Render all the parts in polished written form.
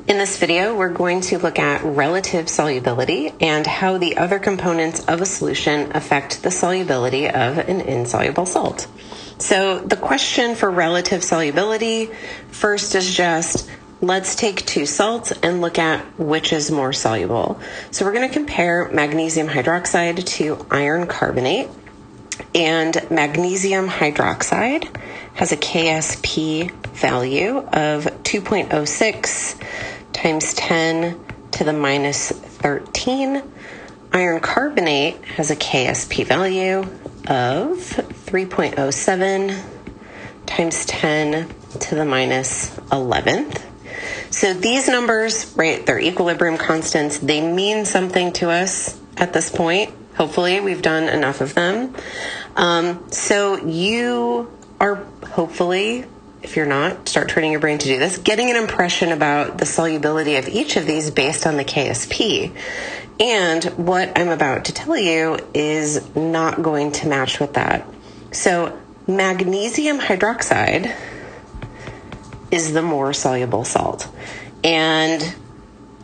In this video, we're going to look at relative solubility and how the other components of a solution affect the solubility of an insoluble salt. So the question for relative solubility first is just, let's take two salts and look at which is more soluble. So we're going to compare magnesium hydroxide to iron carbonate. And magnesium hydroxide has a KSP value of 2.06 times 10 to the minus 13. Iron carbonate has a KSP value of 3.07 times 10 to the minus 11th. So these numbers, right, they're equilibrium constants. They mean something to us at this point. Hopefully, we've done enough of them. So you are hopefully, if you're not, start training your brain to do this, getting an impression about the solubility of each of these based on the KSP. And what I'm about to tell you is not going to match with that. So magnesium hydroxide is the more soluble salt. And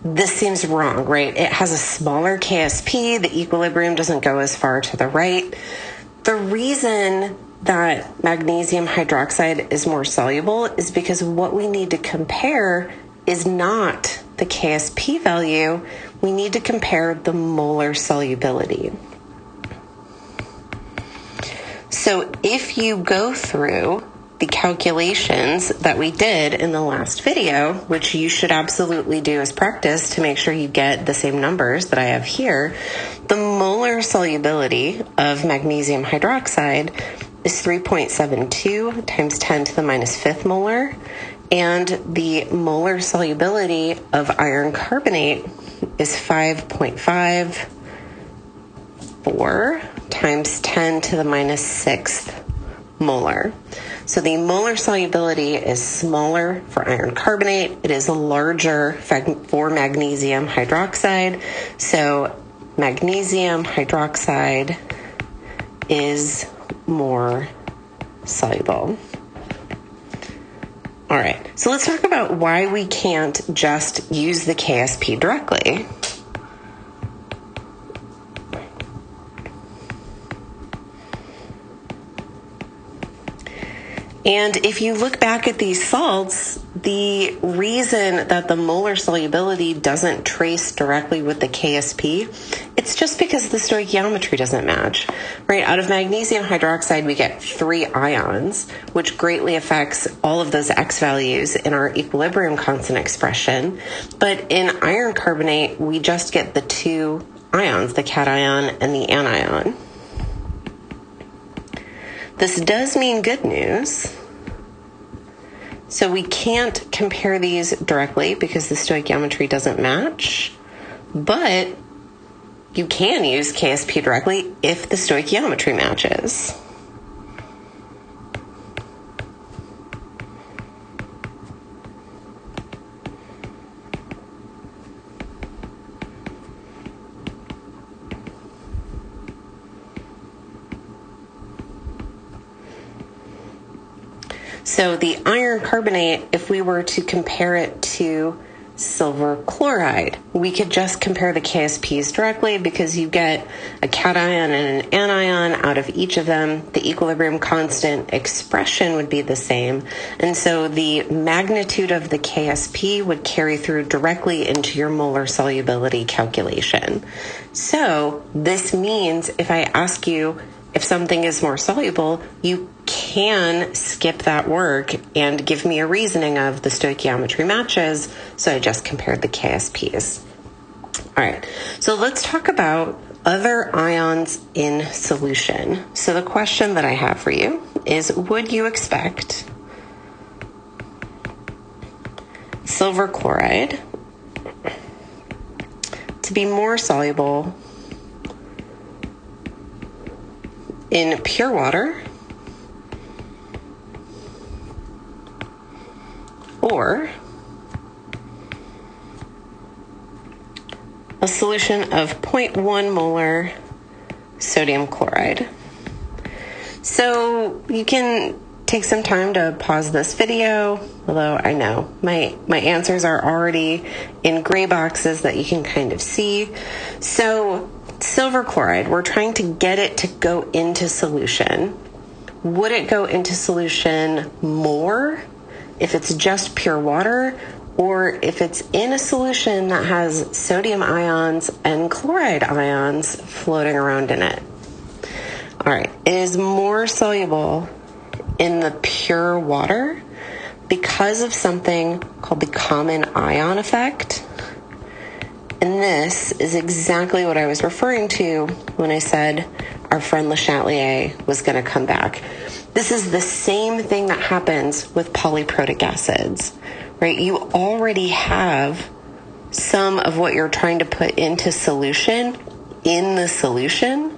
this seems wrong, right? It has a smaller KSP. The equilibrium doesn't go as far to the right. The reason that magnesium hydroxide is more soluble is because what we need to compare is not the KSP value. We need to compare the molar solubility. So if you go through the calculations that we did in the last video, which you should absolutely do as practice to make sure you get the same numbers that I have here, the molar solubility of magnesium hydroxide is 3.72 times 10 to the minus 5th molar, and the molar solubility of iron carbonate is 5.54 times 10 to the minus 6th molar. So the molar solubility is smaller for iron carbonate. It is larger for magnesium hydroxide. So magnesium hydroxide is more soluble. All right, so let's talk about why we can't just use the KSP directly. And if you look back at these salts, the reason that the molar solubility doesn't trace directly with the KSP, it's just because the stoichiometry doesn't match, right? Out of magnesium hydroxide, we get 3 ions, which greatly affects all of those X values in our equilibrium constant expression. But in iron carbonate, we just get the 2 ions, the cation and the anion. This does mean good news. So we can't compare these directly because the stoichiometry doesn't match, but you can use KSP directly if the stoichiometry matches. So the iron carbonate, if we were to compare it to silver chloride, we could just compare the KSPs directly because you get a cation and an anion out of each of them. The equilibrium constant expression would be the same. And so the magnitude of the KSP would carry through directly into your molar solubility calculation. So this means if I ask you if something is more soluble, you can skip that work and give me a reasoning of the stoichiometry matches, so I just compared the KSPs. All right, so let's talk about other ions in solution. So the question that I have for you is, would you expect silver chloride to be more soluble in pure water or a solution of 0.1 molar sodium chloride? So you can take some time to pause this video, although I know my answers are already in gray boxes that you can kind of see. So silver chloride, we're trying to get it to go into solution. Would it go into solution more if it's just pure water, or if it's in a solution that has sodium ions and chloride ions floating around in it? All right, it is more soluble in the pure water because of something called the common ion effect. And this is exactly what I was referring to when I said our friend Le Chatelier was going to come back. This is the same thing that happens with polyprotic acids, right? You already have some of what you're trying to put into solution in the solution.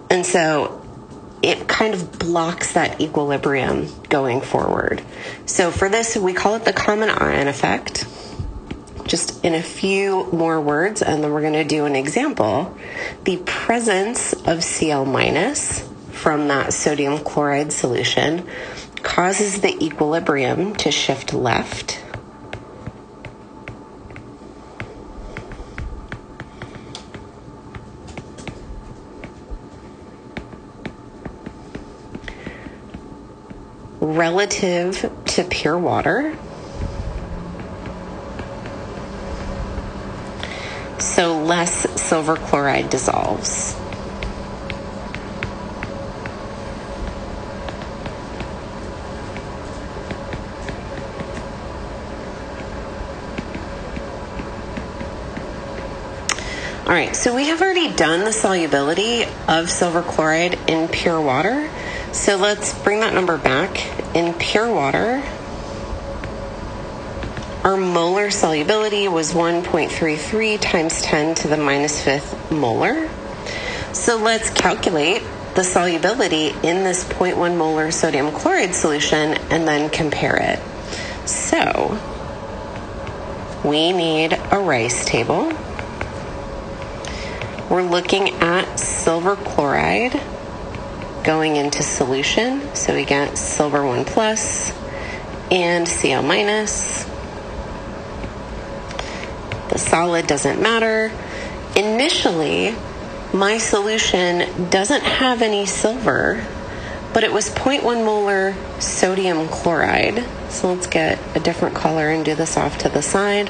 And so it kind of blocks that equilibrium going forward. So for this, we call it the common ion effect. Just in a few more words, and then we're going to do an example. The presence of Cl- from that sodium chloride solution causes the equilibrium to shift left. Relative to pure water. So less silver chloride dissolves. All right, so we have already done the solubility of silver chloride in pure water. So let's bring that number back. In pure water, our molar solubility was 1.33 times 10 to the minus fifth molar. So let's calculate the solubility in this 0.1 molar sodium chloride solution and then compare it. So we need a rice table. We're looking at silver chloride going into solution. So we get silver 1 plus and Cl minus. The solid doesn't matter. Initially, my solution doesn't have any silver, but it was 0.1 molar sodium chloride. So let's get a different color and do this off to the side.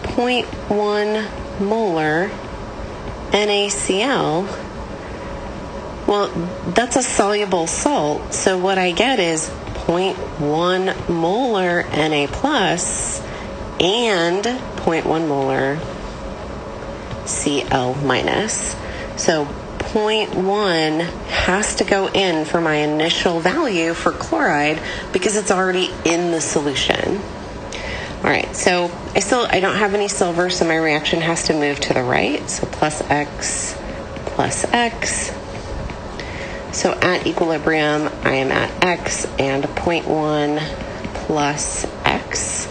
0.1 molar NaCl. Well, that's a soluble salt. So what I get is 0.1 molar Na plus and 0.1 molar Cl minus. So 0.1 has to go in for my initial value for chloride because it's already in the solution. All right, so I don't have any silver, so my reaction has to move to the right. So plus X plus X. So at equilibrium, I am at X and 0.1 plus X.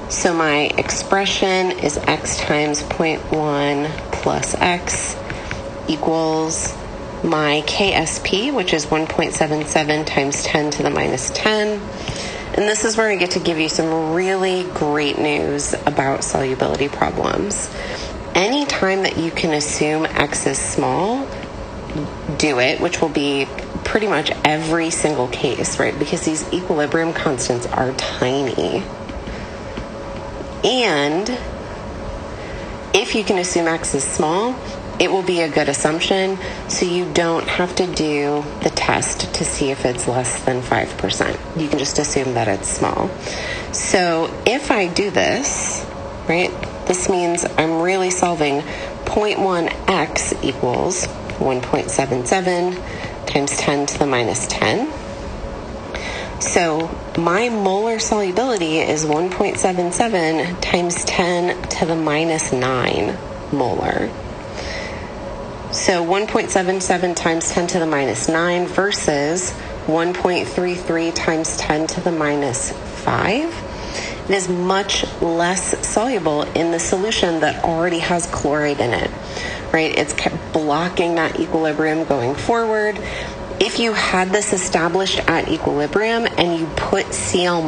So my expression is X times 0.1 plus X equals my KSP, which is 1.77 times 10 to the minus 10. And this is where I get to give you some really great news about solubility problems. Anytime that you can assume X is small, do it, which will be pretty much every single case, right? Because these equilibrium constants are tiny. And if you can assume X is small, it will be a good assumption, so you don't have to do the test to see if it's less than 5%. You can just assume that it's small. So if I do this, right, this means I'm really solving 0.1x equals 1.77 times 10 to the minus 10. So my molar solubility is 1.77 times 10 to the minus 9 molar. So 1.77 times 10 to the minus 9 versus 1.33 times 10 to the minus 5. It is much less soluble in the solution that already has chloride in it, right? It's kept blocking that equilibrium going forward. if you had this established at equilibrium and you put Cl-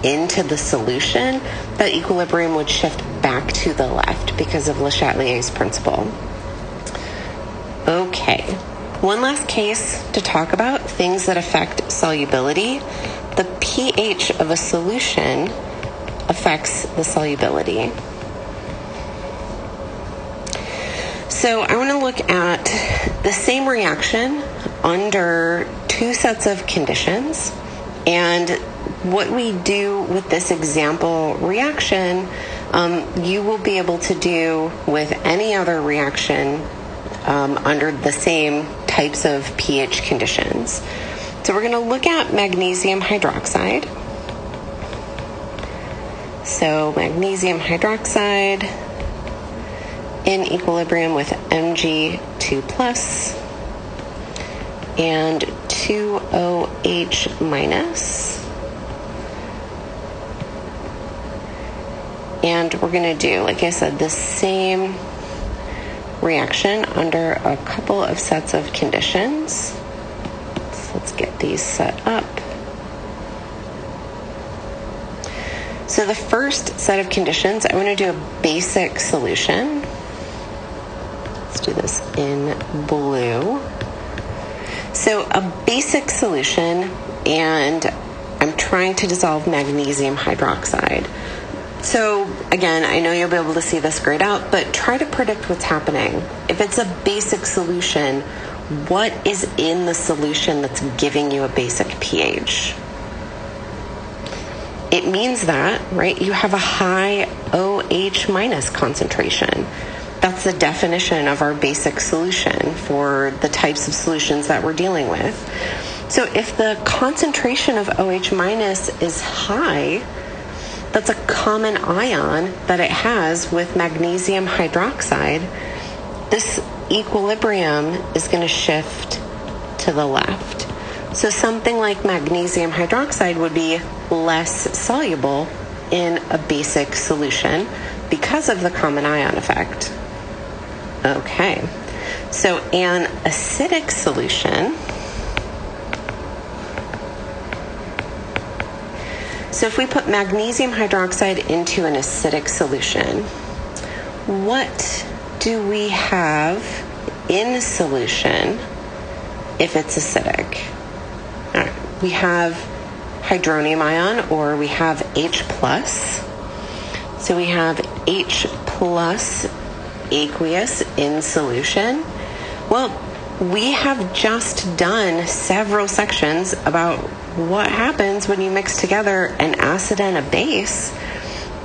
into the solution, that equilibrium would shift back to the left because of Le Chatelier's principle. Okay, one last case to talk about, things that affect solubility. The pH of a solution affects the solubility. So I want to look at the same reaction under two sets of conditions, and what we do with this example reaction, you will be able to do with any other reaction under the same types of pH conditions. So we're going to look at magnesium hydroxide. So magnesium hydroxide in equilibrium with Mg2 plus and 2OH minus. And we're going to do, like I said, the same reaction under a couple of sets of conditions. So let's get these set up. So the first set of conditions, I want to do a basic solution. Let's do this in blue. So a basic solution, and I'm trying to dissolve magnesium hydroxide. So again, I know you'll be able to see this grayed out, but try to predict what's happening. If it's a basic solution, what is in the solution that's giving you a basic pH? It means that, right, you have a high OH minus concentration. That's the definition of our basic solution for the types of solutions that we're dealing with. So if the concentration of OH minus is high, that's a common ion that it has with magnesium hydroxide. This equilibrium is going to shift to the left. So something like magnesium hydroxide would be less soluble in a basic solution because of the common ion effect. Okay, so an acidic solution. So if we put magnesium hydroxide into an acidic solution, what do we have in solution if it's acidic? All right, we have hydronium ion, or we have H+. So we have H+ aqueous in solution. Well, we have just done several sections about what happens when you mix together an acid and a base.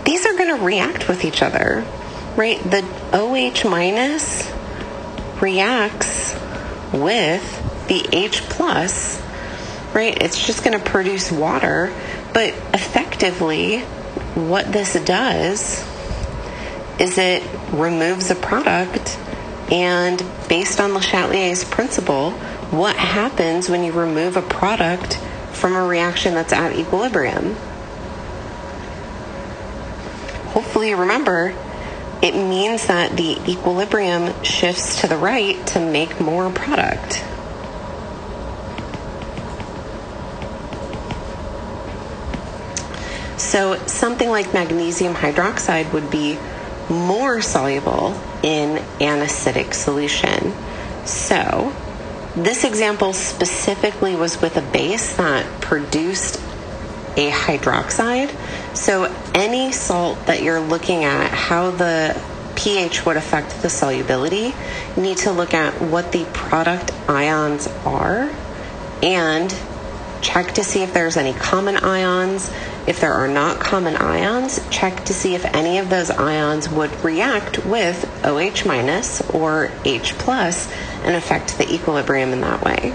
These are going to react with each other, right? The OH minus reacts with the H+, right? It's just going to produce water, but effectively what this does is it removes a product, and based on Le Chatelier's principle, what happens when you remove a product from a reaction that's at equilibrium? Hopefully you remember, it means that the equilibrium shifts to the right to make more product. So something like magnesium hydroxide would be more soluble in an acidic solution. So this example specifically was with a base that produced a hydroxide. So any salt that you're looking at, how the pH would affect the solubility, you need to look at what the product ions are and check to see if there's any common ions. If there are not common ions, check to see if any of those ions would react with OH minus or H plus and affect the equilibrium in that way.